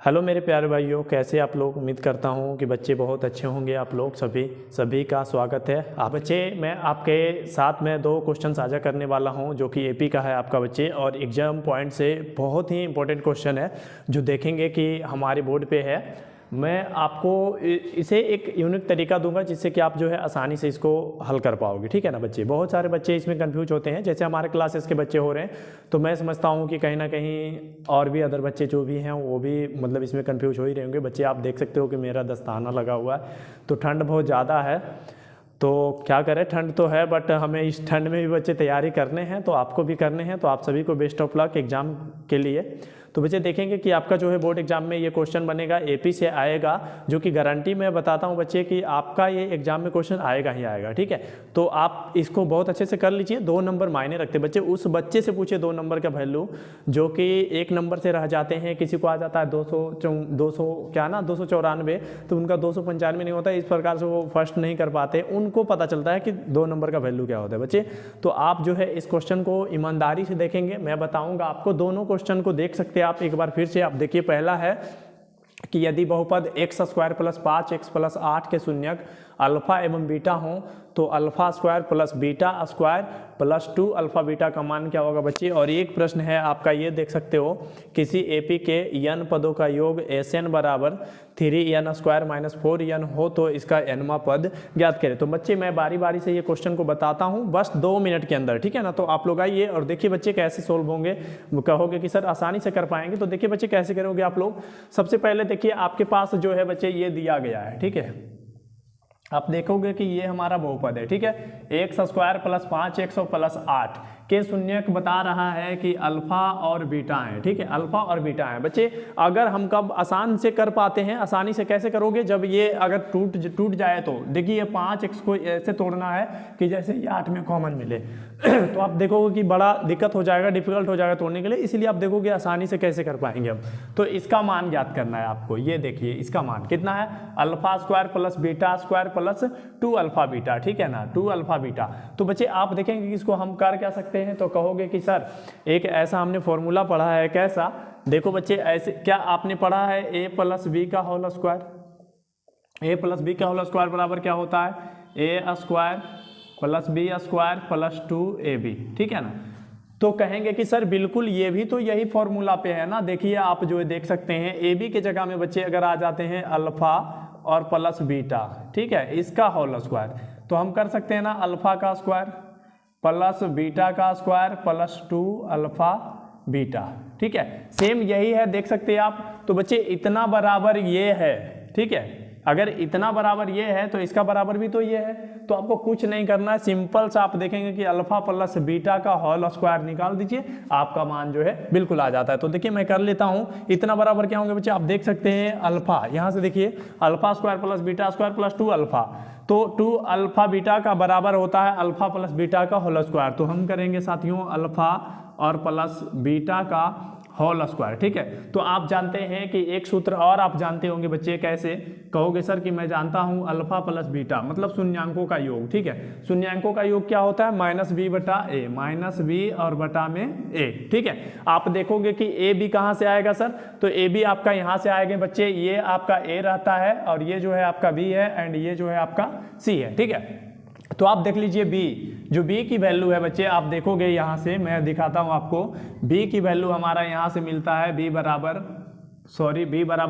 Hello मेरे प्यारे भाइयों, कैसे आप लोग। उम्मीद करता हूँ कि बच्चे बहुत अच्छे होंगे। आप लोग सभी का स्वागत है। आप बच्चे, मैं आपके साथ में दो क्वेश्चन साझा करने वाला हूँ जो कि एपी का है आपका बच्चे, और एग्जाम पॉइंट से बहुत ही इंपॉर्टेंट क्वेश्चन है जो देखेंगे कि हमारे बोर्ड पे है। मैं आपको इसे एक यूनिक तरीका दूंगा जिससे कि आप जो है आसानी से इसको हल कर पाओगे, ठीक है ना बच्चे। बहुत सारे बच्चे इसमें कंफ्यूज होते हैं, जैसे हमारे क्लासेस के बच्चे हो रहे हैं, तो मैं समझता हूँ कि कहीं ना कहीं और भी अदर बच्चे जो भी हैं वो भी मतलब इसमें कंफ्यूज हो ही रहे होंगे। बच्चे आप देख सकते हो कि मेरा दस्ताना लगा हुआ है, तो ठंड बहुत ज़्यादा है, तो क्या करें, ठंड तो है बट हमें इस ठंड में भी बच्चे तैयारी करने हैं, तो आपको भी करने हैं। तो आप सभी को बेस्ट ऑफ लक एग्जाम के लिए। तो बच्चे देखेंगे कि आपका जो है बोर्ड एग्जाम में ये क्वेश्चन बनेगा, एपी से आएगा, जो कि गारंटी मैं बताता हूँ बच्चे कि आपका ये एग्जाम में क्वेश्चन आएगा ही आएगा, ठीक है। तो आप इसको बहुत अच्छे से कर लीजिए। 2 नंबर मायने रखते बच्चे। उस बच्चे से पूछे 2 नंबर का वैल्यू जो कि 1 नंबर से रह जाते हैं। किसी को आ जाता है 294, तो उनका 295 नहीं होता, इस प्रकार से वो फर्स्ट नहीं कर पाते, उनको पता चलता है कि 2 नंबर का वैल्यू क्या होता है बच्चे। तो आप जो है इस क्वेश्चन को ईमानदारी से देखेंगे, मैं बताऊंगा आपको। दोनों क्वेश्चन को देख सकते हैं आप एक बार फिर से। आप देखिए, पहला है कि यदि बहुपद x square plus 5x plus 8 के शून्यक अल्फा एवं बीटा हों तो alpha square plus beta square plus 2 alpha beta का मान क्या होगा बच्चे। और एक प्रश्न है आपका, ये देख सकते हो, किसी एपी के n पदों का योग Sn बराबर 3n स्क्वायर माइनस 4n हो तो इसका nवां पद ज्ञात करें। तो बच्चे मैं बारी बारी से ये क्वेश्चन को बताता हूँ बस 2 मिनट के अंदर, ठीक है ना। तो आप लोग आइए और देखिए बच्चे कैसे सोल्व होंगे। कहोगे कि सर आसानी से कर पाएंगे, तो देखिए बच्चे कैसे करोगे आप लोग। सबसे पहले देखिए आपके पास जो है बच्चे ये दिया गया है, ठीक है। आप देखोगे कि ये हमारा बहुपद है, ठीक है। x square plus 5x plus 8 के शून्यक बता रहा है कि अल्फा और बीटा है, ठीक है। अल्फा और बीटा है बच्चे। अगर हम कब आसान से कर पाते हैं, आसानी से कैसे करोगे, जब ये अगर टूट जाए तो देखिए ये 5x को ऐसे तोड़ना है कि जैसे ये 8 में कॉमन मिले तो आप देखोगे कि बड़ा दिक्कत हो जाएगा, डिफिकल्ट हो जाएगा तोड़ने के लिए। इसीलिए आप देखोगे आसानी से कैसे कर पाएंगे हम। तो इसका मान ज्ञात करना है आपको। ये देखिए इसका मान कितना है, alpha square plus beta square plus 2 alpha beta, ठीक है ना, 2 अल्फा बीटा। तो बच्चे आप देखेंगे कि इसको हम कर क्या सकते हैं, तो कहोगे कि सर एक ऐसा हमने फॉर्मूला पढ़ा है। कैसा, देखो बच्चे, ऐसे क्या आपने पढ़ा है, a प्लस बी का whole square. a plus B का होल स्क्वायर बराबर क्या होता है, a square plus B square plus 2ab, ठीक है ना। तो कहेंगे कि सर बिल्कुल ये भी तो यही फॉर्मूला पे है ना। देखिए आप जो देख सकते हैं ए बी के जगह में बच्चे अगर आ जाते हैं अल्फा और प्लस बीटा, ठीक है, इसका होल स्क्वायर, तो हम कर सकते हैं ना अल्फा का स्क्वायर प्लस बीटा का स्क्वायर प्लस 2 अल्फा बीटा, ठीक है। सेम यही है, देख सकते हैं आप। तो बच्चे इतना बराबर ये है, ठीक है। अगर इतना बराबर ये है तो इसका बराबर भी तो ये है। तो आपको कुछ नहीं करना है, सिंपल सा आप देखेंगे कि अल्फा प्लस बीटा का होल स्क्वायर निकाल दीजिए, आपका मान जो है बिल्कुल आ जाता है। तो देखिए मैं कर लेता हूं, इतना बराबर क्या होंगे बच्चे, आप देख सकते हैं अल्फा, यहां से देखिए alpha square plus beta square plus 2 alpha, तो 2 अल्फा बीटा का बराबर होता है अल्फा प्लस बीटा का होल स्क्वायर। तो हम करेंगे साथियों अल्फा और प्लस बीटा का होल स्क्वायर, ठीक है। तो आप जानते हैं कि एक सूत्र और आप जानते होंगे बच्चे, कैसे कहोगे सर कि मैं जानता हूं अल्फा प्लस बीटा मतलब शून्यांकों का योग, ठीक है। शून्यांकों का योग क्या होता है, माइनस बी बटा ए, माइनस बी और बटा में ए, ठीक है। आप देखोगे कि ए बी कहां से आएगा सर, तो ए बी आपका यहां से आएगा बच्चे, ये आपका ए रहता है और ये जो है आपका बी है एंड ये जो है आपका सी है, ठीक है। तो आप देख लीजिए b, जो b की वैल्यू है बच्चे, आप देखोगे यहाँ से मैं दिखाता हूँ आपको। b की वैल्यू हमारा यहाँ से मिलता है b बराबर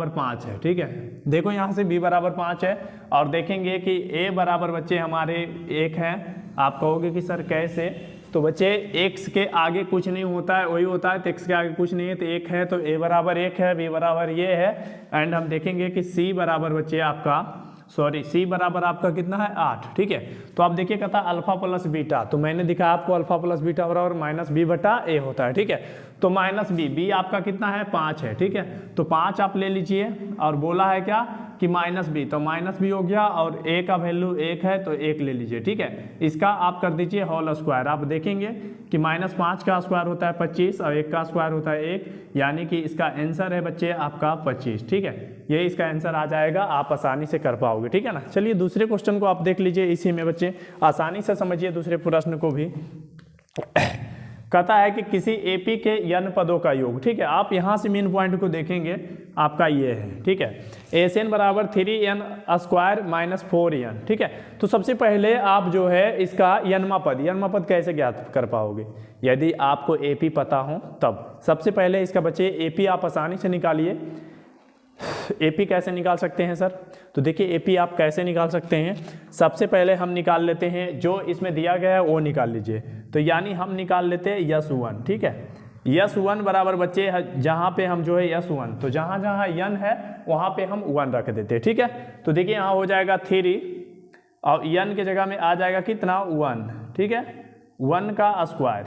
5 है, ठीक है। देखो यहाँ से b बराबर 5 है और देखेंगे कि a बराबर बच्चे हमारे 1 है। आप कहोगे कि सर कैसे, तो बच्चे x के आगे कुछ नहीं होता है, वही होता है, तो x के आगे कुछ नहीं है तो 1 है, तो a बराबर 1 है, b बराबर ये है। एंड हम देखेंगे कि c बराबर बच्चे आपका c बराबर आपका कितना है 8, ठीक है। तो आप देखिए कहता अल्फा प्लस बीटा, तो मैंने दिखाया आपको अल्फा प्लस बीटा बराबर माइनस बी बटा ए होता है, ठीक है। तो माइनस बी आपका कितना है 5 है, ठीक है। तो 5 आप ले लीजिए और बोला है क्या कि माइनस बी, तो माइनस बी हो गया और ए का वैल्यू 1 है तो 1 ले लीजिए, ठीक है। इसका आप कर दीजिए होल स्क्वायर। आप देखेंगे कि -5 का स्क्वायर होता है 25 और 1 का स्क्वायर होता है 1, यानी कि इसका आंसर है बच्चे आपका 25, ठीक है। ये इसका आंसर आ जाएगा, आप आसानी से कर पाओगे, ठीक है ना। चलिए दूसरे क्वेश्चन को आप देख लीजिए, इसी में बच्चे आसानी से समझिए दूसरे प्रश्न को भी। कहता है कि किसी एपी के n पदों का योग, ठीक है। आप यहाँ से मेन पॉइंट को देखेंगे, आपका ये है, ठीक है। एस एन बराबर 3n स्क्वायर माइनस 4n, ठीक है। तो सबसे पहले आप जो है इसका यनमा पद कैसे ज्ञात कर पाओगे, यदि आपको एपी पता हो तब। सबसे पहले इसका बच्चे एपी आप आसानी से निकालिए। एपी कैसे निकाल सकते हैं सर? तो देखिए एपी आप कैसे निकाल सकते हैं, सबसे पहले हम निकाल लेते हैं जो इसमें दिया गया है वो निकाल लीजिए। तो यानी हम निकाल लेते हैं यस1, ठीक है। यस1 बराबर बच्चे जहाँ पे हम जो है यस1, तो जहाँ जहाँ यन है वहाँ पे हम 1 रख देते हैं, ठीक है। तो देखिए यहाँ हो जाएगा 3 और यन के जगह में आ जाएगा कितना 1, ठीक है, 1 का स्क्वायर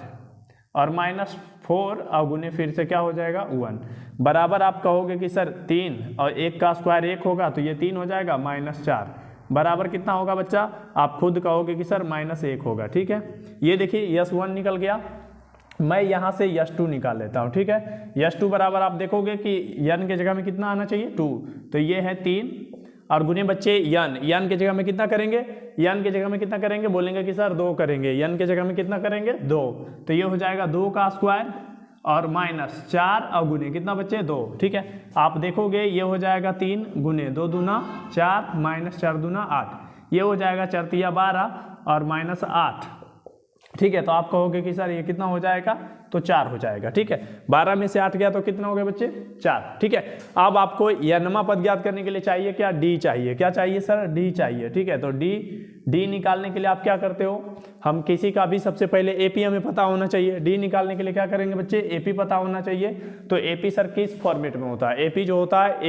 और माइनस 4 और गुने फिर से क्या हो जाएगा 1 बराबर आप कहोगे कि सर 3 और 1 का स्क्वायर 1 होगा तो ये 3 हो जाएगा -4 बराबर कितना होगा बच्चा, आप खुद कहोगे कि सर -1 होगा, ठीक है। ये देखिए यस1 निकल गया, मैं यहाँ से यस2 निकाल लेता हूँ, ठीक है। यस2 बराबर आप देखोगे कि यन के जगह में कितना आना चाहिए 2, तो ये है 3 और गुने बच्चे यन के जगह में कितना करेंगे, यन के जगह में कितना करेंगे, बोलेंगे कि सर 2 करेंगे, यन के जगह में कितना करेंगे 2, तो ये हो जाएगा 2 का स्क्वायर और -4 और गुने कितना बच्चे 2, ठीक है। आप देखोगे ये हो जाएगा 3 गुने 2 दूना 4 -4 दूना 8, ये हो जाएगा 4 तिया 12 और -8, ठीक है। तो आप कहोगे कि सर ये कितना हो जाएगा, तो 4 हो जाएगा, ठीक है। 12 में से 8 गया तो कितना हो गया बच्चे 4, ठीक है। अब आपको यनमा पद ज्ञात करने के लिए चाहिए क्या, डी चाहिए, क्या चाहिए सर, डी चाहिए, ठीक है। तो डी निकालने के लिए आप क्या करते हो, हम किसी का भी सबसे पहले एपी हमें पता होना चाहिए। डी निकालने के लिए क्या करेंगे बच्चे, एपी पता होना चाहिए। तो एपी सर किस फॉर्मेट में होता है, एपी जो होता है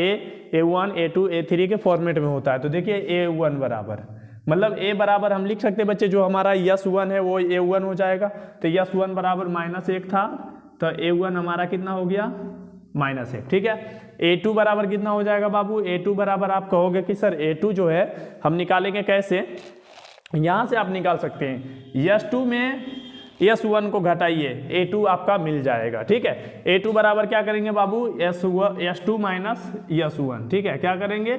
A1 A2 A3 के फॉर्मेट में होता है। तो देखिए A1 बराबर मतलब A बराबर हम लिख सकते हैं बच्चे, जो हमारा यस1 है वो A1 हो जाएगा। तो यस1 बराबर -1 था, तो A1 हमारा कितना हो गया -1, ठीक है। A2 बराबर कितना हो जाएगा बाबू, A2 बराबर आप कहोगे कि सर A2 जो है हम निकालेंगे कैसे, यहाँ से आप निकाल सकते हैं, यस2 में यस1 को घटाइए, A2 आपका मिल जाएगा, ठीक है। A2 बराबर क्या करेंगे बाबू, यस2 माइनस यस1, ठीक है। क्या करेंगे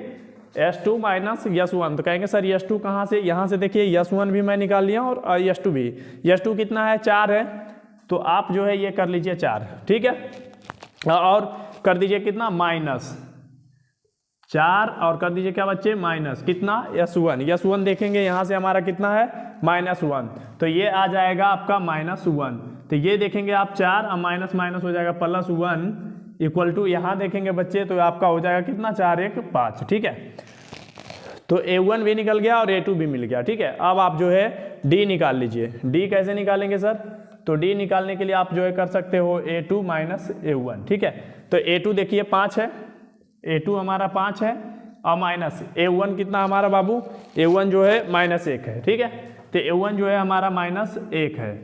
S2 माइनस यस1, तो कहेंगे सर यस2 कहाँ से, यहाँ से देखिए यस1 भी मैं निकाल लिया और यस2 भी। यस2 कितना है 4 है, तो आप जो है ये कर लीजिए 4, ठीक है। और कर दीजिए कितना -4 और कर दीजिए क्या बच्चे माइनस कितना यस1 देखेंगे यहाँ से हमारा कितना है -1, तो ये आ जाएगा आपका -1। तो ये देखेंगे आप 4 और माइनस हो जाएगा +1 इक्वल टू यहाँ देखेंगे बच्चे तो आपका हो जाएगा कितना 4 1 5, ठीक है। तो A1 भी निकल गया और A2 भी मिल गया, ठीक है। अब आप जो है D निकाल लीजिए। D कैसे निकालेंगे सर, तो D निकालने के लिए आप जो है कर सकते हो A2 माइनस A1, ठीक है। तो A2 देखिए 5 है, A2 हमारा 5 है और माइनस A1 कितना हमारा बाबू, A1 जो है -1 है, ठीक है। तो A1 जो है हमारा -1 है,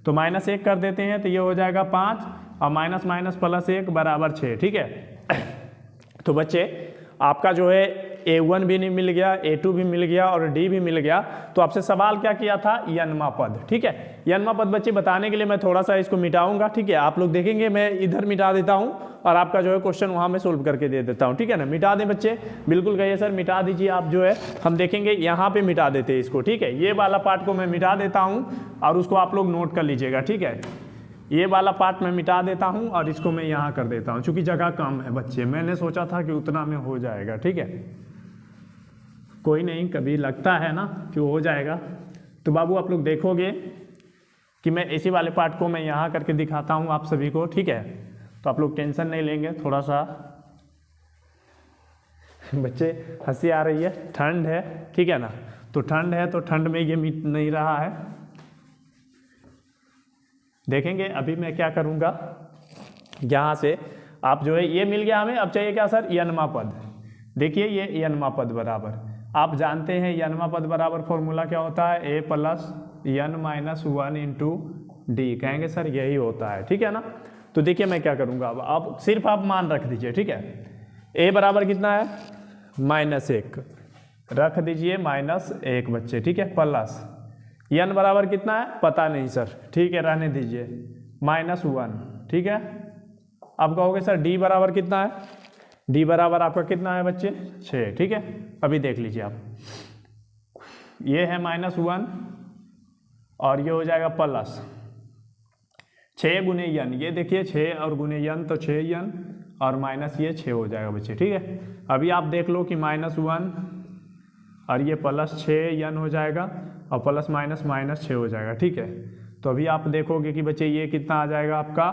तो -1 कर देते हैं तो ये हो जाएगा 5 और -+1 बराबर 6, ठीक है। तो बच्चे आपका जो है A1 भी नहीं मिल गया, A2 भी मिल गया और D भी मिल गया। तो आपसे सवाल क्या किया था, यनमा पद, ठीक है। यनमा पद बच्चे बताने के लिए मैं थोड़ा सा इसको मिटाऊंगा, ठीक है। आप लोग देखेंगे मैं इधर मिटा देता हूं और आपका जो है क्वेश्चन वहां में सोल्व करके दे देता हूं, ठीक है ना। मिटा दें बच्चे, बिल्कुल कहिए सर मिटा दीजिए आप जो है, हम देखेंगे यहाँ पे मिटा देते हैं इसको, ठीक है। ये वाला पार्ट को मैं मिटा देता हूँ और उसको आप लोग नोट कर लीजिएगा, ठीक है। ये वाला पार्ट मैं मिटा देता हूँ और इसको मैं यहाँ कर देता हूँ, क्योंकि जगह कम है बच्चे, मैंने सोचा था कि उतना में हो जाएगा, ठीक है। कोई नहीं, कभी लगता है ना कि हो जाएगा। तो बाबू आप लोग देखोगे कि मैं इसी वाले पार्ट को मैं यहाँ करके दिखाता हूँ आप सभी को, ठीक है। तो आप लोग टेंशन नहीं लेंगे, थोड़ा सा बच्चे हंसी आ रही है, ठंड है, ठीक है ना। तो ठंड है तो ठंड में ये मिट नहीं रहा है, देखेंगे अभी मैं क्या करूँगा। यहाँ से आप जो है ये मिल गया हमें, अब चाहिए क्या सर, यनमा पद। देखिए ये यनमा पद बराबर, आप जानते हैं यनमा पद बराबर फॉर्मूला क्या होता है, A + n - 1 × D, कहेंगे सर यही होता है, ठीक है ना। तो देखिए मैं क्या करूँगा, अब आप सिर्फ आप मान रख दीजिए, ठीक है। A बराबर कितना है -1 रख दीजिए, -1 बच्चे, ठीक है, प्लस n बराबर कितना है पता नहीं सर, ठीक है रहने दीजिए, -1, ठीक है। अब कहोगे सर D बराबर कितना है, D बराबर आपका कितना है बच्चे 6, ठीक है। अभी देख लीजिए आप, ये है -1 और ये हो जाएगा प्लस, 6 गुने n, ये देखिए 6 और गुने n तो 6n और माइनस ये 6 हो जाएगा बच्चे, ठीक है। अभी आप देख लो कि -1 और ये +6n हो जाएगा और प्लस माइनस -6 हो जाएगा, ठीक है। तो अभी आप देखोगे कि बच्चे ये कितना आ जाएगा आपका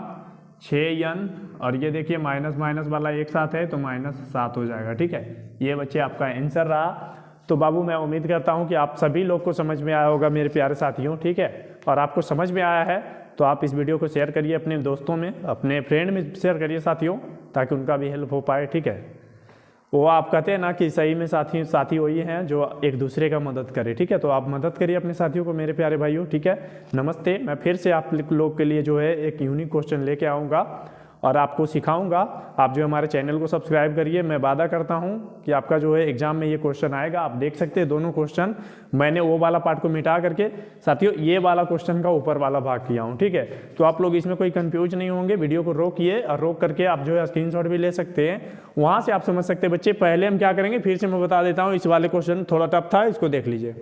6n और ये देखिए माइनस माइनस वाला एक साथ है तो -7 हो जाएगा, ठीक है। ये बच्चे आपका आंसर रहा। तो बाबू मैं उम्मीद करता हूँ कि आप सभी लोग को समझ में आया होगा मेरे प्यारे साथियों, ठीक है। और आपको समझ में आया है तो आप इस वीडियो को शेयर करिए अपने दोस्तों में, अपने फ्रेंड में शेयर करिए साथियों, ताकि उनका भी हेल्प हो पाए, ठीक है। वो आप कहते हैं ना कि सही में साथी वही हैं जो एक दूसरे का मदद करे, ठीक है। तो आप मदद करिए अपने साथियों को मेरे प्यारे भाइयों, ठीक है। नमस्ते। मैं फिर से आप लोग के लिए जो है एक यूनिक क्वेश्चन लेके आऊँगा और आपको सिखाऊंगा। आप जो हमारे चैनल को सब्सक्राइब करिए। मैं वादा करता हूं कि आपका जो है एग्जाम में ये क्वेश्चन आएगा। आप देख सकते हैं दोनों क्वेश्चन मैंने वो वाला पार्ट को मिटा करके साथियों ये वाला क्वेश्चन का ऊपर वाला भाग किया हूं, ठीक है। तो आप लोग इसमें कोई कंफ्यूज नहीं होंगे। वीडियो को रोकिए और रोक करके आप जो है स्क्रीनशॉट भी ले सकते हैं, वहां से आप समझ सकते हैं। बच्चे पहले हम क्या करेंगे, फिर से मैं बता देता हूँ। इस वाले क्वेश्चन थोड़ा टफ था, इसको देख लीजिए।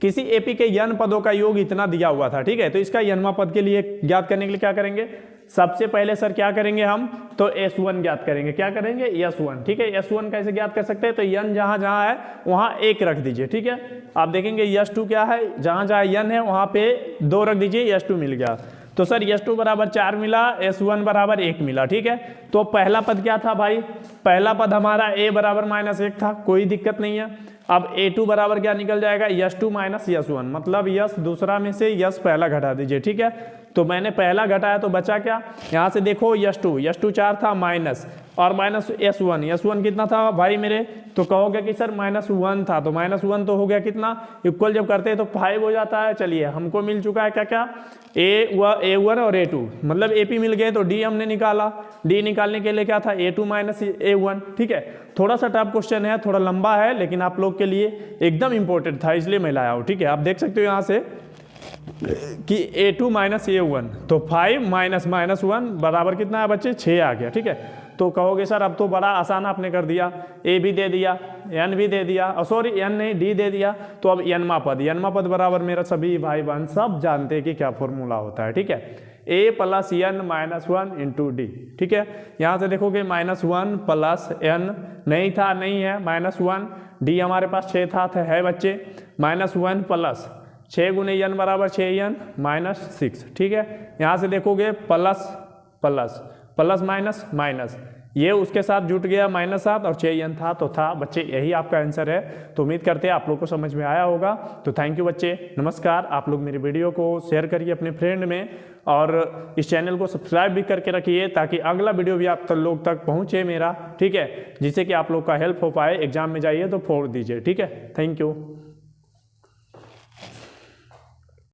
किसी एपी के n पदों का योग इतना दिया हुआ था, ठीक है। तो इसका nवां पद के लिए ज्ञात करने के लिए क्या करेंगे, सबसे पहले सर क्या करेंगे हम, तो S1 ज्ञात करेंगे। क्या करेंगे, S1, ठीक है। S1 कैसे ज्ञात कर सकते हैं, तो n जहां जहां है वहां 1 रख दीजिए, ठीक है। आप देखेंगे S2 क्या है, जहां जहां n है वहां पे 2 रख दीजिए, S2 मिल गया। तो सर S2 बराबर 4 मिला, S1 बराबर 1 मिला, ठीक है। तो पहला पद क्या था भाई, पहला पद हमारा a बराबर -1 था, कोई दिक्कत नहीं है। अब A2 बराबर क्या निकल जाएगा, S2 माइनस S1, मतलब S दूसरा में से S पहला घटा दीजिए, ठीक है। तो मैंने पहला घटाया तो बचा क्या, यहाँ से देखो S2 4 था माइनस और माइनस S1 कितना था भाई मेरे, तो कहोगे कि सर -1 था, तो -1 तो हो गया कितना, इक्वल जब करते हैं तो 5 हो जाता है। चलिए हमको मिल चुका है क्या क्या, A1 और A2, मतलब AP मिल गए। तो D हमने निकाला, D निकालने के लिए क्या था, A2 माइनस A1, ठीक है। थोड़ा सा टफ क्वेश्चन है, थोड़ा लंबा है, लेकिन आप लोग के लिए एकदम इंपॉर्टेंट था, इसलिए मैं लाया हूँ, ठीक है। आप देख सकते हो यहाँ से कि A2 माइनस A1, तो 5 माइनस -1 बराबर कितना है बच्चे, 6 आ गया, ठीक है। तो कहोगे सर अब तो बड़ा आसान आपने कर दिया, A भी दे दिया, N भी दे दिया, सॉरी N नहीं D दे दिया। तो अब n पद बराबर मेरा सभी भाई बहन सब जानते हैं कि क्या फॉर्मूला होता है, ठीक है। A plus n minus 1 into D, ठीक है। यहाँ से देखोगे -1 प्लस n नहीं था, नहीं है, -1, D हमारे पास 6 था, है बच्चे, -1 प्लस 6 गुने n बराबर 6n -6, ठीक है। यहाँ से देखोगे plus plus plus minus minus, ये उसके साथ जुट गया -7 और 6n था तो था बच्चे, यही आपका आंसर है। तो उम्मीद करते हैं आप लोग को समझ में आया होगा। तो थैंक यू बच्चे, नमस्कार। आप लोग मेरी वीडियो को शेयर करिए अपने फ्रेंड में और इस चैनल को सब्सक्राइब भी करके रखिए, ताकि अगला वीडियो भी आप लोग तक पहुँचे मेरा, ठीक है, जिससे कि आप लोग का हेल्प हो पाए। एग्जाम में जाइए तो फोड़ दीजिए, ठीक है। Thank you.